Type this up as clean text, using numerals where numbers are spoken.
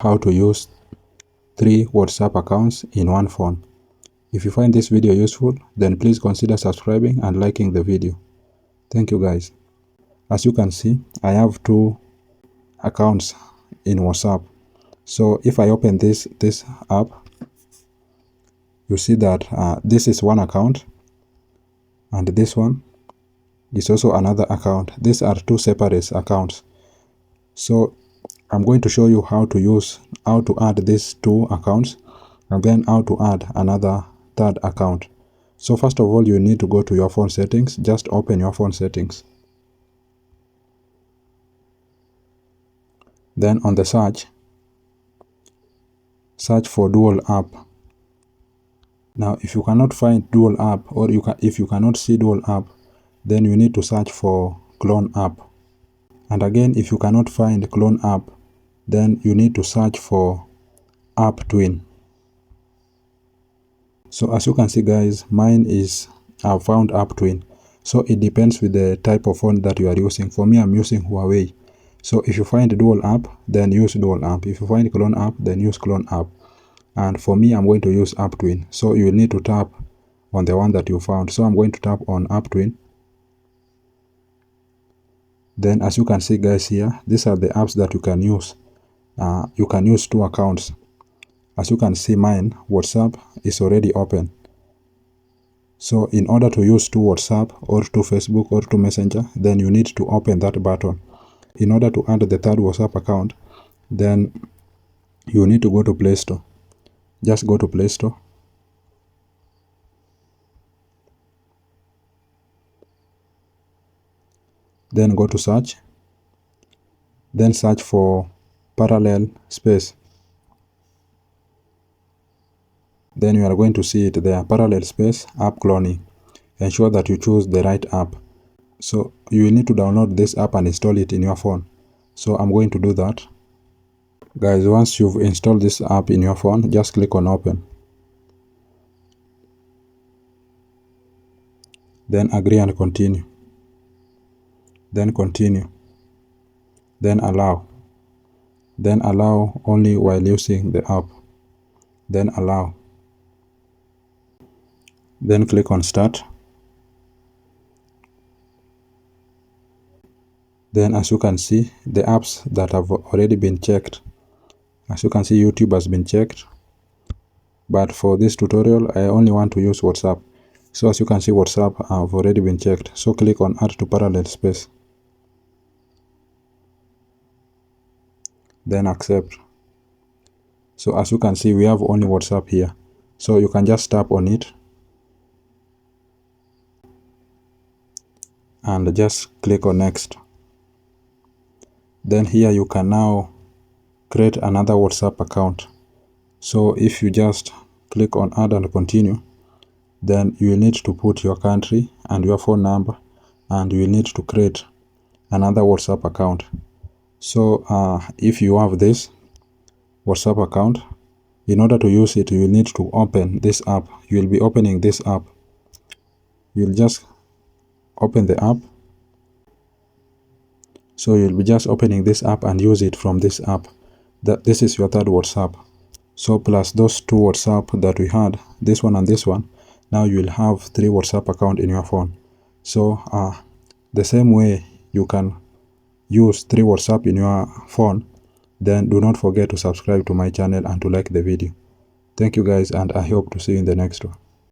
How to use 3 WhatsApp accounts in one phone. If you find this video useful, then please consider subscribing and liking the video. Thank you guys. As you can see, I have 2 accounts in WhatsApp. So if I open this app, you see that this is one account and this one is also another account. These are 2 separate accounts. So I'm going to show you how to add these 2 accounts and then how to add another 3rd account. So first of all, you need to go to your phone settings. Just open your phone settings. Then on the search for dual app. Now if you cannot find dual app, or if you cannot see dual app, then you need to search for clone app. And again, if you cannot find clone app, then you need to search for app twin. So as you can see guys, mine is I've found app twin. So it depends with the type of phone that you are using. For me, I'm using Huawei. So if you find dual app, then use dual app. If you find clone app, then use clone app. And for me, I'm going to use app twin. So you will need to tap on the one that you found. So I'm going to tap on app twin. Then as you can see guys here, these are the apps that you can use. You can use 2 accounts. As you can see, mine, WhatsApp, is already open. So in order to use 2 WhatsApp or 2 Facebook or 2 Messenger, then you need to open that button. In order to add the 3rd WhatsApp account, then you need to go to Play Store. Just go to Play Store. Then go to search. Then search for parallel space. Then you are going to see it there, parallel space app cloning. Ensure that you choose the right app. So you will need to download this app and install it in your phone. So I'm going to do that. Guys, once you've installed this app in your phone, just click on open. Then agree and continue. Then continue. Then allow. Then allow only while using the app. Then allow. Then click on start. Then as you can see, the apps that have already been checked. As you can see, YouTube has been checked. But for this tutorial, I only want to use WhatsApp. So as you can see, WhatsApp have already been checked. So click on add to parallel space. Then accept. So as you can see, we have only WhatsApp here. So you can just tap on it. And just click on next. Then here you can now create another WhatsApp account. So if you just click on add and continue, then you will need to put your country and your phone number, and you will need to create another WhatsApp account. So if you have this WhatsApp account, in order to use it, you will need to open this app. You will be opening this app. You'll just open the app. So you'll be just opening this app and use it from this app. This is your 3rd WhatsApp. So plus those 2 WhatsApp that we had, this one and this one, now you will have 3 WhatsApp account in your phone. So the same way you can use 3 WhatsApp in your phone, then do not forget to subscribe to my channel and to like the video. Thank you guys, and I hope to see you in the next one.